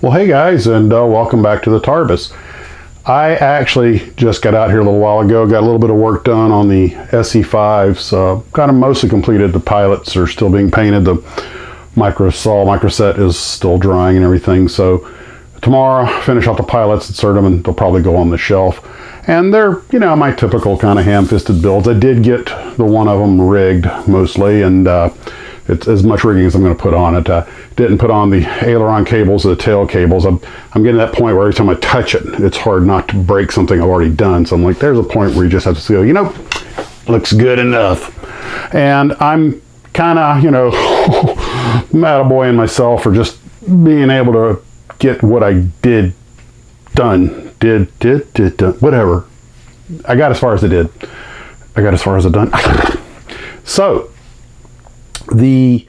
Well, hey guys, and welcome back to the Tarbus. I actually just got out here a little while ago, got a little bit of work done on the SE5s, got them mostly completed. The pilots are still being painted, the microset is still drying and everything, so tomorrow finish off the pilots, insert them, and they'll probably go on the shelf. And they're, you know, my typical kind of ham-fisted builds. I did get the one of them rigged mostly, and it's as much rigging as I'm going to put on it. Didn't put on the aileron cables or the tail cables. I'm getting to that point where every time I touch it, it's hard not to break something I've already done. So I'm like, there's a point where you just have to go, you know, looks good enough. And I'm kind of, you know, attaboying myself for just being able to get what I did done. Did, whatever. I got as far as I did. I got as far as I done. So, the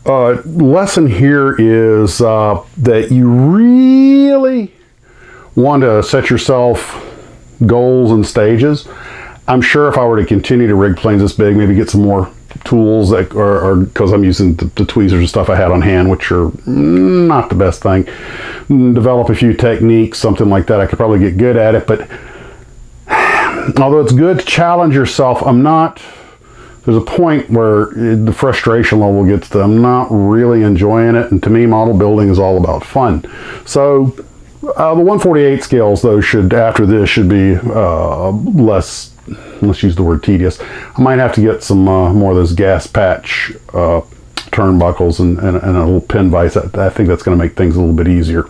lesson here is that you really want to set yourself goals and stages. I'm sure if I were to continue to rig planes this big, maybe get some more tools that are because I'm using the tweezers and stuff I had on hand, which are not the best thing. Develop a few techniques, something like that. I could probably get good at it, but although it's good to challenge yourself, there's a point where the frustration level gets to, I'm not really enjoying it, and to me, model building is all about fun. So the 148 scales, though, after this should be less, let's use the word tedious. I might have to get some more of those gas patch turnbuckles and a little pin vise. I think that's going to make things a little bit easier.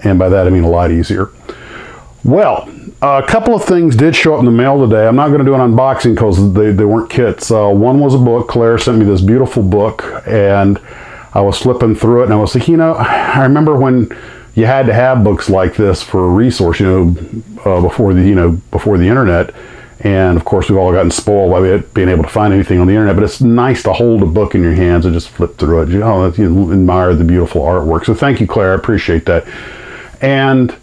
And by that, I mean a lot easier. Well, a couple of things did show up in the mail today. I'm not going to do an unboxing because they weren't kits. One was a book. Claire sent me this beautiful book, and I was flipping through it, and I was like, you know, I remember when you had to have books like this for a resource, you know, before the internet. And of course, we've all gotten spoiled by being able to find anything on the internet. But it's nice to hold a book in your hands and just flip through it. You know, admire the beautiful artwork. So thank you, Claire. I appreciate that. And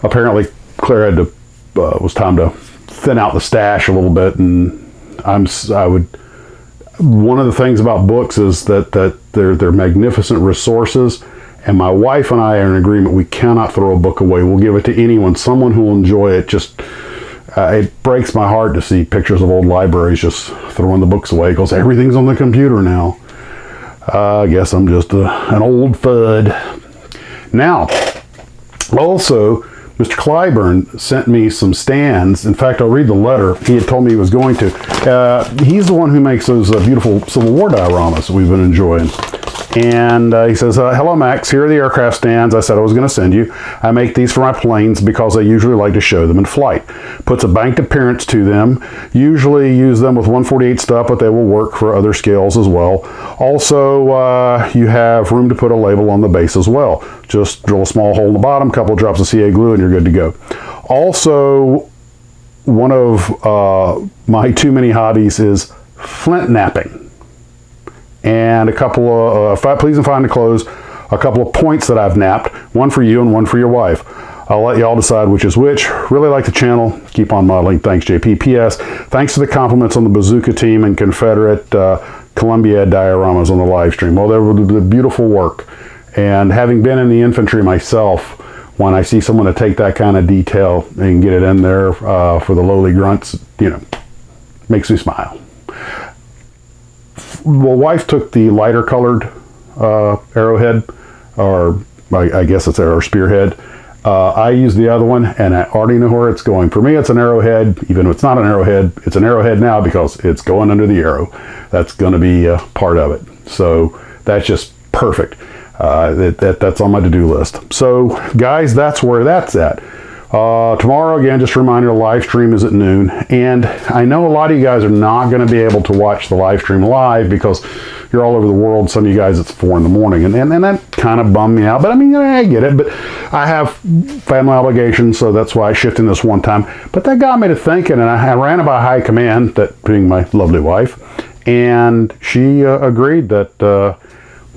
apparently, Claire had to. It was time to thin out the stash a little bit, and one of the things about books is that they're magnificent resources, and my wife and I are in agreement we cannot throw a book away. We'll give it to anyone, someone who will enjoy it. Just it breaks my heart to see pictures of old libraries just throwing the books away because everything's on the computer now. I guess I'm just an old fud. Now, also, Mr. Clyburn sent me some stands. In fact, I'll read the letter. He had told me he was going to. He's the one who makes those beautiful Civil War dioramas that we've been enjoying. And he says, hello, Max. Here are the aircraft stands I said I was going to send you. I make these for my planes because I usually like to show them in flight. Puts a banked appearance to them. Usually use them with 148 stuff, but they will work for other scales as well. Also, you have room to put a label on the base as well. Just drill a small hole in the bottom, couple drops of CA glue, and you're good to go. Also, one of my too many hobbies is flint napping. And a couple of, please and fine to close, a couple of points that I've napped, one for you and one for your wife. I'll let you all decide which is which. Really like the channel. Keep on modeling. Thanks, JP. P.S. Thanks for the compliments on the Bazooka team and Confederate Columbia dioramas on the live stream. Well, they were the beautiful work. And having been in the infantry myself, when I see someone to take that kind of detail and get it in there for the lowly grunts, you know, makes me smile. Well, wife took the lighter colored arrowhead, or I guess it's our spearhead. I used the other one, and I already know where it's going. For me, it's an arrowhead. Even if it's not an arrowhead, it's an arrowhead now because it's going under the arrow. That's going to be part of it. So that's just perfect. That's on my to-do list. So, guys, that's where that's at. Tomorrow, again, just a reminder, the live stream is at noon. And I know a lot of you guys are not going to be able to watch the live stream live because you're all over the world. Some of you guys, it's 4 in the morning. And that kind of bummed me out. But I mean, I get it. But I have family obligations, so that's why I shifted this one time. But that got me to thinking, and I ran it by high command, that being my lovely wife. And she agreed that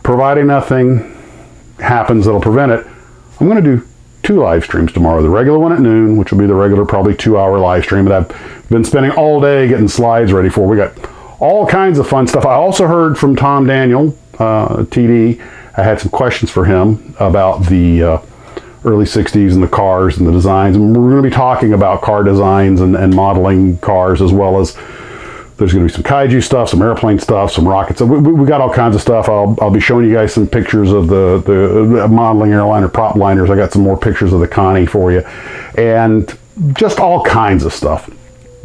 providing nothing happens that'll prevent it, I'm going to do 2 live streams tomorrow. The regular one at noon, which will be the regular probably 2-hour live stream that I've been spending all day getting slides ready for. We got all kinds of fun stuff. I also heard from Tom Daniel TD. I had some questions for him about the early 60s and the cars and the designs. And we're going to be talking about car designs and modeling cars, as well as there's going to be some kaiju stuff, some airplane stuff, some rockets. So we got all kinds of stuff. I'll be showing you guys some pictures of the modeling airliner prop liners. I got some more pictures of the Connie for you. And just all kinds of stuff.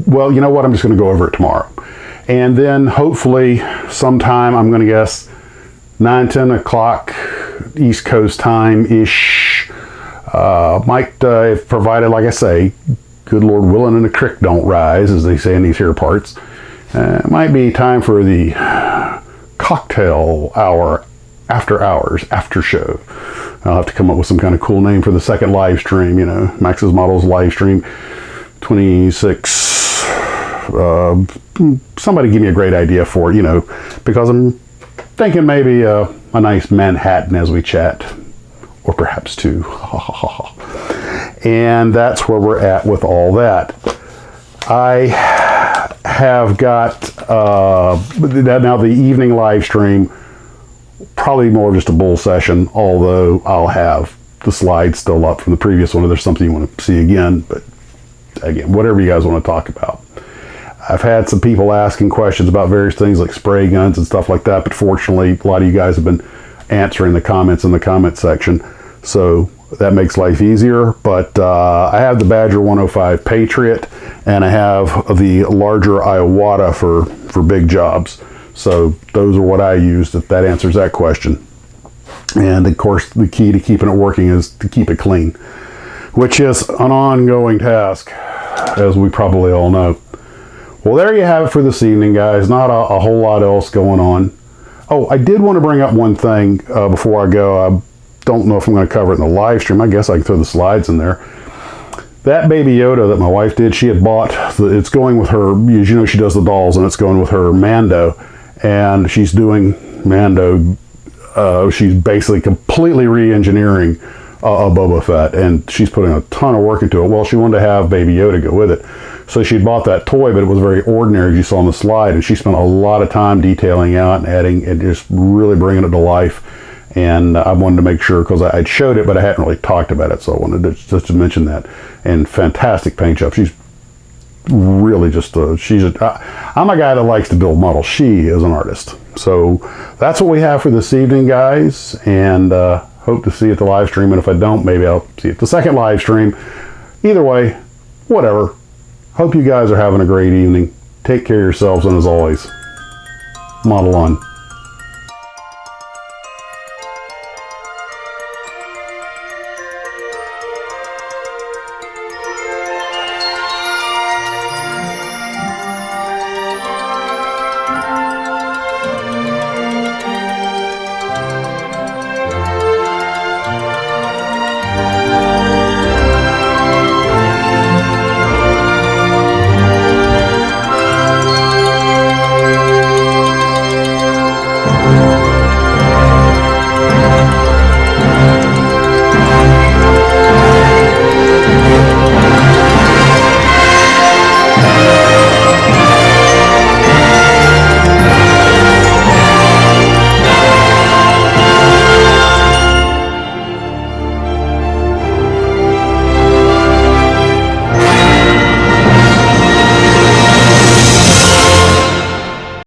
Well, you know what? I'm just going to go over it tomorrow. And then hopefully sometime, I'm going to guess 9, 10 o'clock East Coast time-ish, might, if provided, like I say, good Lord willing and the creek don't rise, as they say in these here parts, it might be time for the cocktail hour, after hours, after show. I'll have to come up with some kind of cool name for the second live stream, you know, Max's Models live stream 26. Somebody give me a great idea for it, you know, because I'm thinking maybe a nice Manhattan as we chat, or perhaps two. And that's where we're at with all that. I have got now the evening live stream, probably more just a bull session, although I'll have the slides still up from the previous one if there's something you want to see again. But again, whatever you guys want to talk about. I've had some people asking questions about various things like spray guns and stuff like that, but fortunately a lot of you guys have been answering the comments in the comment section, so that makes life easier. But I have the Badger 105 Patriot, and I have the larger Iwata for big jobs. So those are what I used, if that answers that question. And of course, the key to keeping it working is to keep it clean, which is an ongoing task, as we probably all know. Well, there you have it for this evening, guys. Not a whole lot else going on. Oh, I did want to bring up one thing before I go. I don't know if I'm going to cover it in the live stream. I guess I can throw the slides in there. That Baby Yoda that my wife did, she had bought, it's going with her, as you know, she does the dolls, and it's going with her Mando. And she's doing Mando, she's basically completely re-engineering a Boba Fett, and she's putting a ton of work into it. Well, she wanted to have Baby Yoda go with it. So she bought that toy, but it was very ordinary, as you saw on the slide, and she spent a lot of time detailing out and adding and just really bringing it to life. And I wanted to make sure, because I'd showed it, but I hadn't really talked about it, so I wanted to just to mention that. And fantastic paint job. She's really just I'm a guy that likes to build models. She is an artist. So that's what we have for this evening, guys, and hope to see you at the live stream. And if I don't, maybe I'll see you at the second live stream. Either way, whatever. Hope you guys are having a great evening. Take care of yourselves, and as always, model on.